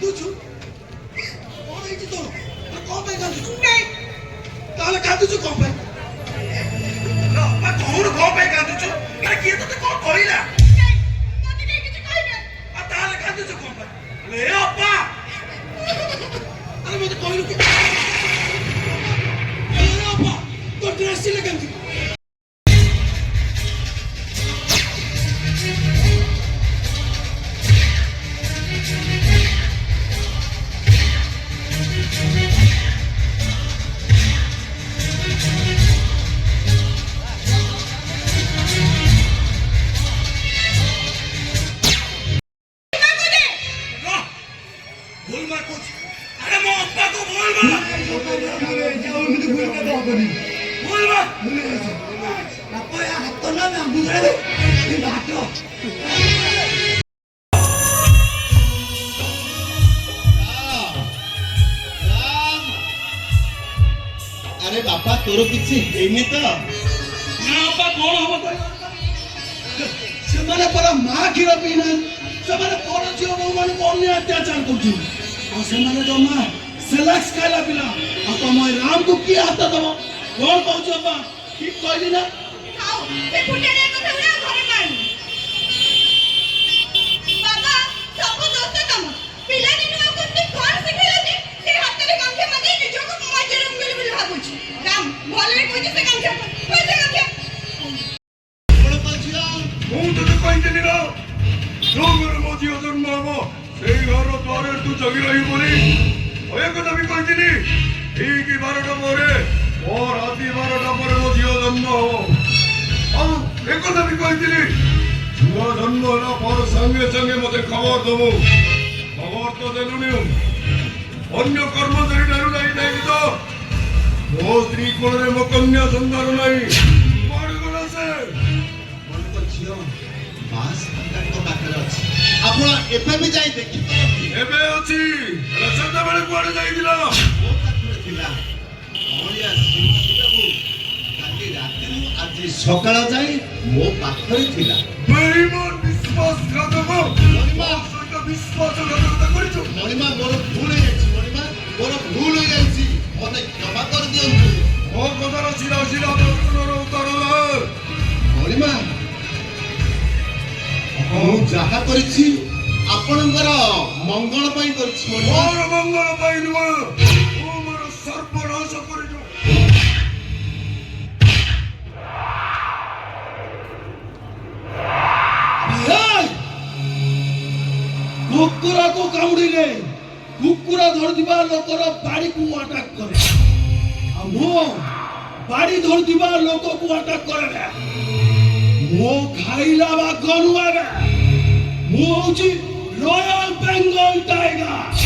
କାନ୍ଦୁଛୁ କଣ ହେଇଛି ତୋର କଣ ପାଇଁ କାନ୍ଦୁଛୁ ତାହେଲେ କାନ୍ଦୁଛୁ କଣ ପାଇଁ କହୁନୁ କଣ ପାଇଁ କାନ୍ଦୁଛୁ ଆରେ କିଏ ତତେ କଣ କହିଲା ତାହେଲେ କାନ୍ଦୁଛୁ କଣ ପାଇଁ ଏ ଅପା ଆରେ ମତେ କହିଲୁ କି ଅପା ତୋ ଡ୍ରେସ୍ ଥିଲେ କେମିତି अरे बापा तोर किसी हेनी तो बापा कौन हम से पर माँ क्षीर पीना से पर झील बो मान को अन्य अत्याचार कर जमा सेलाक्स खाइला पिला तुम राम को किए हाथ दब कौन कहूँ बापा ठीक कहली ना जन्म हम से घर द्वारे तू जगी रही बोली कथा भी कही ठीक 12टा पर राति 12टा पर मो झील जन्म हम एक कथा भी कही छुआ जन्म है पर संगे संगे मत खबर दबु खबर तो देलुनि अन्य कर्मचारी ठारू नहीं तो मो स्त्री कोल मो कन्या संतान नहीं मरिगला से झील बास पाखे अच्छी ଆପଣ ଏବେ ବି ଯାଇ ଦେଖି ଏବେ ଅଛି ସେତେବେଳେ କୁଆଡେ ଯାଇଥିଲ ମୋ ପାଖରେ ଥିଲା ଅଳିଆ ଶିଶୁଟାକୁ କାଲି ରାତିରୁ ଆଜି ସକାଳ ଯାଇ ମୋ ପାଖରେ ଥିଲା ବେଇମାନ ବିଶ୍ୱାସଘାତକ ମଣିମା ସହିତ ବିଶ୍ୱାସଘାତକତା କରିଛୁ ମଣିମା ମୋର ଭୁଲ ହେଇଯାଇଛି ମଣିମା ମୋର ଭୁଲ ହେଇଯାଇଛି ମତେ କ୍ଷମା କରିଦିଅନ୍ତୁ ମୋ କଥାର ଶିରା ଶିରା ପ୍ରଶ୍ନର ଉତ୍ତର ମଣିମା ମୁଁ ଯାହା କରିଛି ଆପଣଙ୍କର ମଙ୍ଗଳ ପାଇଁ କରିଛି ମୋର ମଙ୍ଗଳ ପାଇଁ ନୁହଁ ମୁଁ ମୋର ସର୍ବନାଶ କରିଛୁ କୁକୁର କୁ କାମୁଡ଼ିଲେ କୁକୁର ଧରୁଥିବା ଲୋକର ବାଡିକୁ ଆଟାକ କରେ ଆଉ ମୁଁ ବାଡି ଧରୁଥିବା ଲୋକକୁ ଆଟାକ କରେ ମୁଁ ଖାଇଲା ବାଘ ନୁହେଁ ମୁଁ ହଉଛି ରୟାଲ ବେଙ୍ଗଲ ଟାଇଗର।